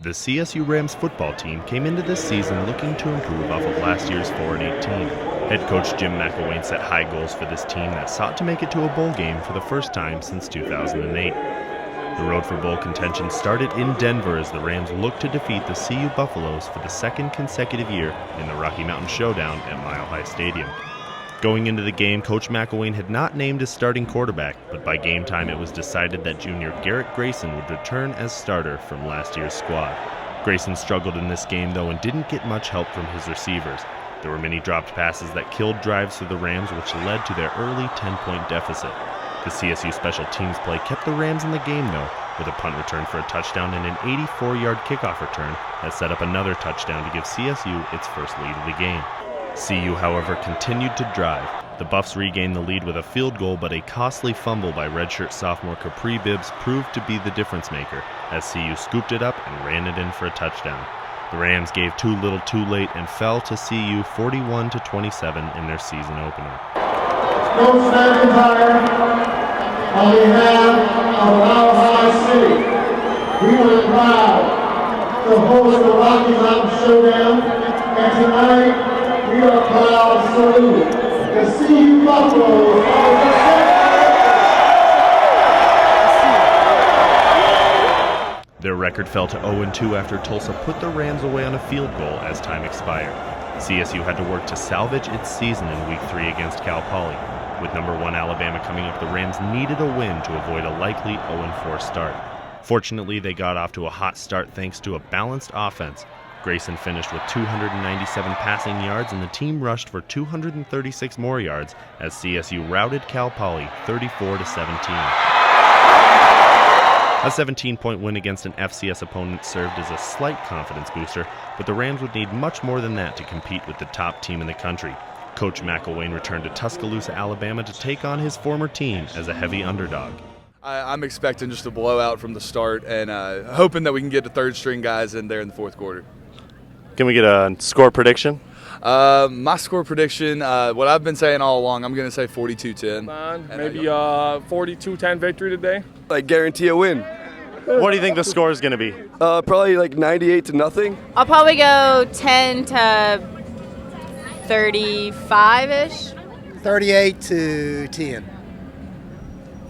The CSU Rams football team came into this season looking to improve off of last year's 4-8 team. Head coach Jim McElwain set high goals for this team that sought to make it to a bowl game for the first time since 2008. The road for bowl contention started in Denver as the Rams looked to defeat the CU Buffaloes for the second consecutive year in the Rocky Mountain Showdown at Mile High Stadium. Going into the game, Coach McElwain had not named his starting quarterback, but by game time it was decided that junior Garrett Grayson would return as starter from last year's squad. Grayson struggled in this game though and didn't get much help from his receivers. There were many dropped passes that killed drives for the Rams, which led to their early 10-point deficit. The CSU special teams play kept the Rams in the game though, with a punt return for a touchdown and an 84-yard kickoff return that set up another touchdown to give CSU its first lead of the game. CU, however, continued to drive. The Buffs regained the lead with a field goal, but a costly fumble by redshirt sophomore Capri Bibbs proved to be the difference maker, as CU scooped it up and ran it in for a touchdown. The Rams gave too little too late and fell to CU 41-27 in their season opener. Coach McIntyre, on behalf of Mile High City, we are proud to host the Rocky Mountain Showdown, and tonight we are proud to salute the CU Buffaloes. Their record fell to 0-2 after Tulsa put the Rams away on a field goal as time expired. CSU had to work to salvage its season in Week 3 against Cal Poly. With number 1 Alabama coming up, the Rams needed a win to avoid a likely 0-4 start. Fortunately, they got off to a hot start thanks to a balanced offense. Grayson finished with 297 passing yards, and the team rushed for 236 more yards as CSU routed Cal Poly 34-17. A 17-point win against an FCS opponent served as a slight confidence booster, but the Rams would need much more than that to compete with the top team in the country. Coach McElwain returned to Tuscaloosa, Alabama to take on his former team as a heavy underdog. I'm expecting just a blowout from the start and hoping that we can get the third-string guys in there in the fourth quarter. Can we get a score prediction? My score prediction, what I've been saying all along, I'm going to say 42-10. Maybe 42-10 victory today. I guarantee a win. What do you think the score is going to be? Probably like 98-0. I'll probably go 10 to 35-ish. 38-10.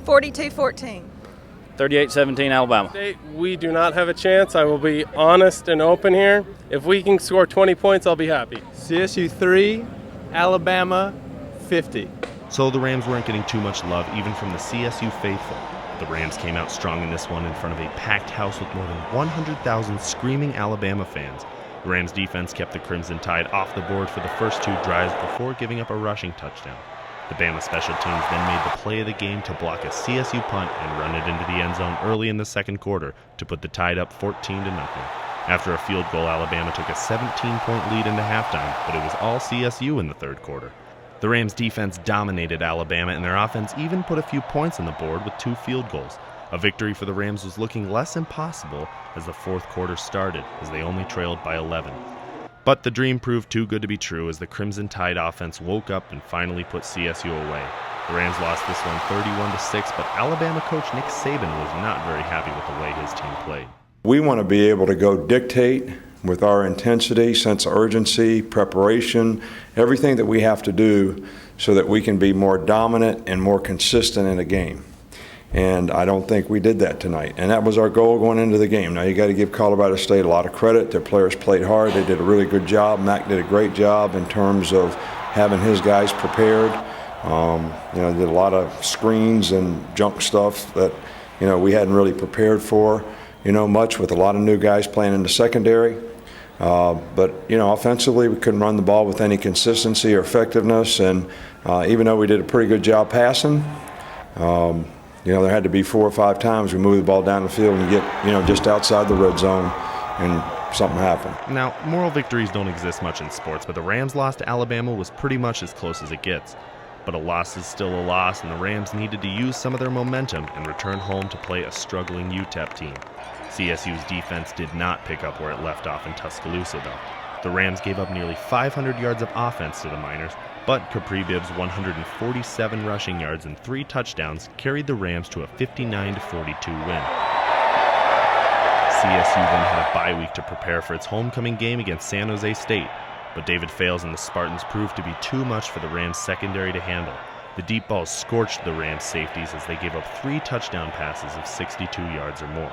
42-14. 38-17 Alabama. We do not have a chance. I will be honest and open here. If we can score 20 points, I'll be happy. CSU 3, Alabama 50. So the Rams weren't getting too much love even from the CSU faithful. The Rams came out strong in this one in front of a packed house with more than 100,000 screaming Alabama fans. The Rams defense kept the Crimson Tide off the board for the first 2 drives before giving up a rushing touchdown. The Bama special teams then made the play of the game to block a CSU punt and run it into the end zone early in the second quarter to put the Tide up 14-0. After a field goal, Alabama took a 17-point lead into halftime, but it was all CSU in the third quarter. The Rams defense dominated Alabama, and their offense even put a few points on the board with 2 field goals. A victory for the Rams was looking less impossible as the fourth quarter started, as they only trailed by 11. But the dream proved too good to be true as the Crimson Tide offense woke up and finally put CSU away. The Rams lost this one 31-6, but Alabama coach Nick Saban was not very happy with the way his team played. We want to be able to go dictate with our intensity, sense of urgency, preparation, everything that we have to do so that we can be more dominant and more consistent in a game. And I don't think we did that tonight. And that was our goal going into the game. Now you got to give Colorado State a lot of credit. Their players played hard. They did a really good job. Mac did a great job in terms of having his guys prepared. Did a lot of screens and junk stuff that, we hadn't really prepared for, much with a lot of new guys playing in the secondary. But offensively, we couldn't run the ball with any consistency or effectiveness. And even though we did a pretty good job passing, there had to be 4 or 5 times we moved the ball down the field and get, just outside the red zone, and something happened. Now, moral victories don't exist much in sports, but the Rams' loss to Alabama was pretty much as close as it gets. But a loss is still a loss, and the Rams needed to use some of their momentum and return home to play a struggling UTEP team. CSU's defense did not pick up where it left off in Tuscaloosa, though. The Rams gave up nearly 500 yards of offense to the Miners, but Capri Bibbs' 147 rushing yards and 3 touchdowns carried the Rams to a 59-42 win. CSU then had a bye week to prepare for its homecoming game against San Jose State, but David Fales and the Spartans proved to be too much for the Rams' secondary to handle. The deep balls scorched the Rams' safeties as they gave up 3 touchdown passes of 62 yards or more.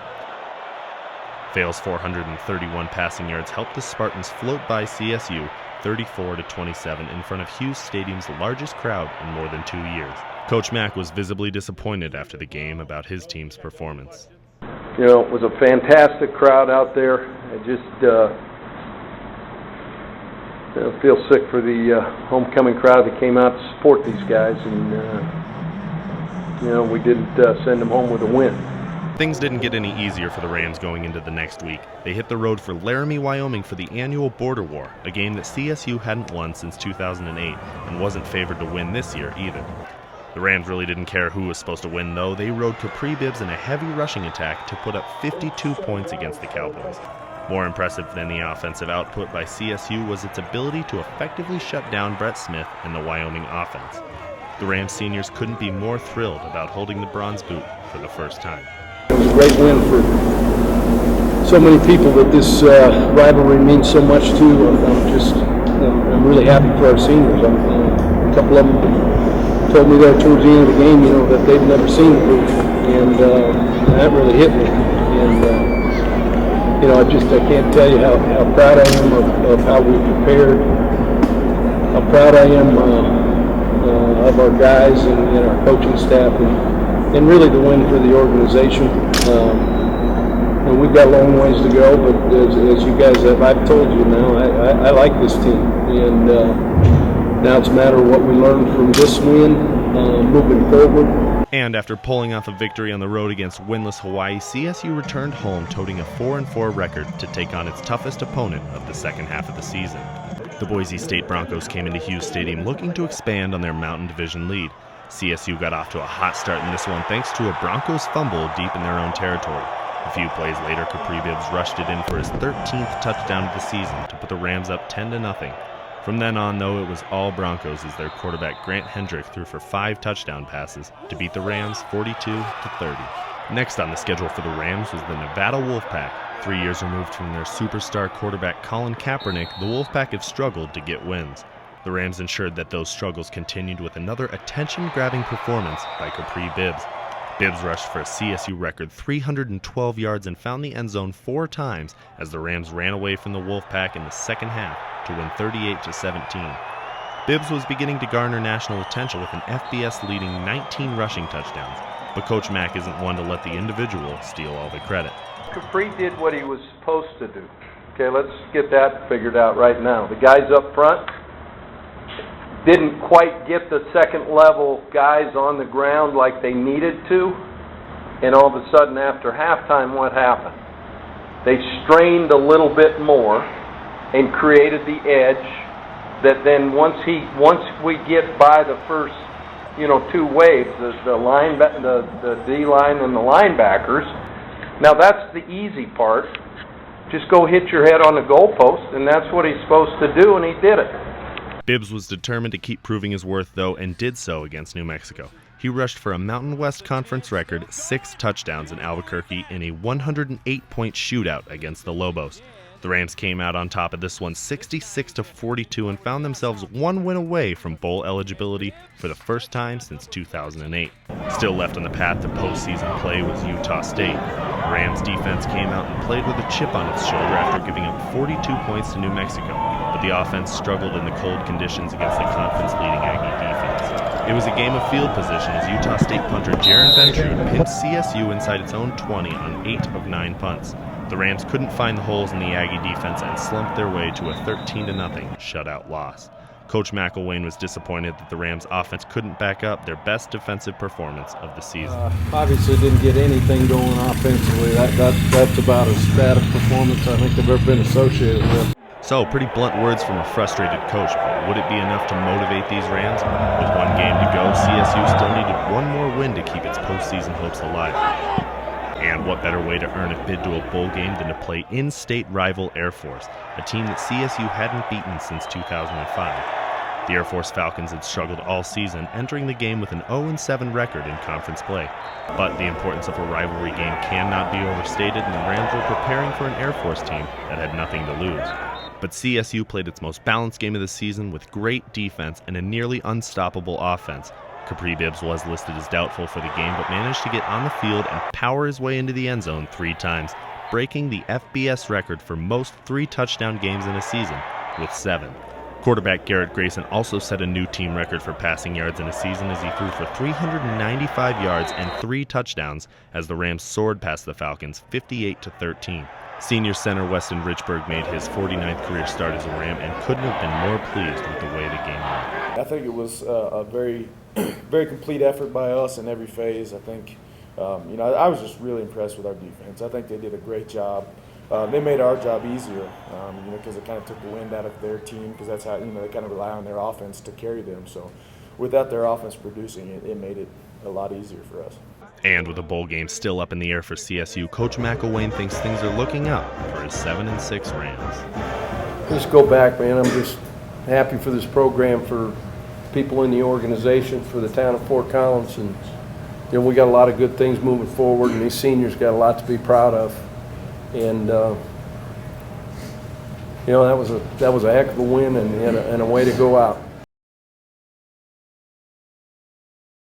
Fales' 431 passing yards helped the Spartans float by CSU 34-27 in front of Hughes Stadium's largest crowd in more than 2 years. Coach Mack was visibly disappointed after the game about his team's performance. You know, it was a fantastic crowd out there. I just feel sick for the homecoming crowd that came out to support these guys, and we didn't send them home with a win. Things didn't get any easier for the Rams going into the next week. They hit the road for Laramie, Wyoming for the annual Border War, a game that CSU hadn't won since 2008 and wasn't favored to win this year either. The Rams really didn't care who was supposed to win, though. They rode Capri Bibbs in a heavy rushing attack to put up 52 points against the Cowboys. More impressive than the offensive output by CSU was its ability to effectively shut down Brett Smith and the Wyoming offense. The Rams seniors couldn't be more thrilled about holding the bronze boot for the first time. It was a great win for so many people that this rivalry means so much to. I'm really happy for our seniors. A couple of them told me there towards the end of the game, that they'd never seen the boot, and that really hit me. And I can't tell you how proud I am of how we prepared. How proud I am of our guys and our coaching staff, and really the win for the organization. And we've got a long ways to go, but as you guys have, I've told you now, I like this team, and now it's a matter of what we learn from this win moving forward. And after pulling off a victory on the road against winless Hawaii, CSU returned home toting a 4-4 record to take on its toughest opponent of the second half of the season. The Boise State Broncos came into Hughes Stadium looking to expand on their Mountain Division lead. CSU got off to a hot start in this one thanks to a Broncos fumble deep in their own territory. A few plays later, Capri Bibbs rushed it in for his 13th touchdown of the season to put the Rams up 10-0. From then on, though, it was all Broncos as their quarterback Grant Hendrick threw for 5 touchdown passes to beat the Rams 42-30. Next on the schedule for the Rams was the Nevada Wolfpack. 3 years removed from their superstar quarterback Colin Kaepernick, the Wolfpack have struggled to get wins. The Rams ensured that those struggles continued with another attention-grabbing performance by Capri Bibbs. Bibbs rushed for a CSU record 312 yards and found the end zone 4 times as the Rams ran away from the Wolfpack in the second half to win 38-17. Bibbs was beginning to garner national attention with an FBS leading 19 rushing touchdowns, but Coach Mack isn't one to let the individual steal all the credit. Capri did what he was supposed to do. Okay, let's get that figured out right now. The guys up front didn't quite get the second level guys on the ground like they needed to, and all of a sudden after halftime, what happened? They strained a little bit more and created the edge that then once we get by the first 2 waves, the D-line and the linebackers, now that's the easy part. Just go hit your head on the goalpost, and that's what he's supposed to do, and he did it. Bibbs was determined to keep proving his worth, though, and did so against New Mexico. He rushed for a Mountain West Conference record 6 touchdowns in Albuquerque in a 108-point shootout against the Lobos. The Rams came out on top of this one 66-42 and found themselves 1 win away from bowl eligibility for the first time since 2008. Still left on the path to postseason play was Utah State. The Rams defense came out and played with a chip on its shoulder after giving up 42 points to New Mexico, but the offense struggled in the cold conditions against the conference-leading Aggie defense. It was a game of field position as Utah State punter Jaron Ventrude pinned CSU inside its own 20 on 8 of 9 punts. The Rams couldn't find the holes in the Aggie defense and slumped their way to a 13-0 shutout loss. Coach McElwain was disappointed that the Rams' offense couldn't back up their best defensive performance of the season. Obviously didn't get anything going offensively. That's about as bad a performance I think I've ever been associated with. So, pretty blunt words from a frustrated coach, but would it be enough to motivate these Rams? With 1 game to go, CSU still needed 1 more win to keep its postseason hopes alive. And what better way to earn a bid to a bowl game than to play in-state rival Air Force, a team that CSU hadn't beaten since 2005. The Air Force Falcons had struggled all season, entering the game with an 0-7 record in conference play. But the importance of a rivalry game cannot be overstated, and the Rams were preparing for an Air Force team that had nothing to lose. But CSU played its most balanced game of the season with great defense and a nearly unstoppable offense. Capri Bibbs was listed as doubtful for the game, but managed to get on the field and power his way into the end zone 3 times, breaking the FBS record for most 3-touchdown games in a season, with 7. Quarterback Garrett Grayson also set a new team record for passing yards in a season as he threw for 395 yards and 3 touchdowns as the Rams soared past the Falcons 58-13. Senior center Weston Richburg made his 49th career start as a Ram and couldn't have been more pleased with the way the game went. I think it was a very, very complete effort by us in every phase. I think, I was just really impressed with our defense. I think they did a great job. They made our job easier, because it kind of took the wind out of their team, because that's how, they kind of rely on their offense to carry them. So without their offense producing it, it made it a lot easier for us. And with a bowl game still up in the air for CSU, Coach McElwain thinks things are looking up for his 7-6 Rams. Just go back, man. I'm just happy for this program, for people in the organization, for the town of Fort Collins, and we got a lot of good things moving forward, and these seniors got a lot to be proud of. And that was a heck of a win and a way to go out.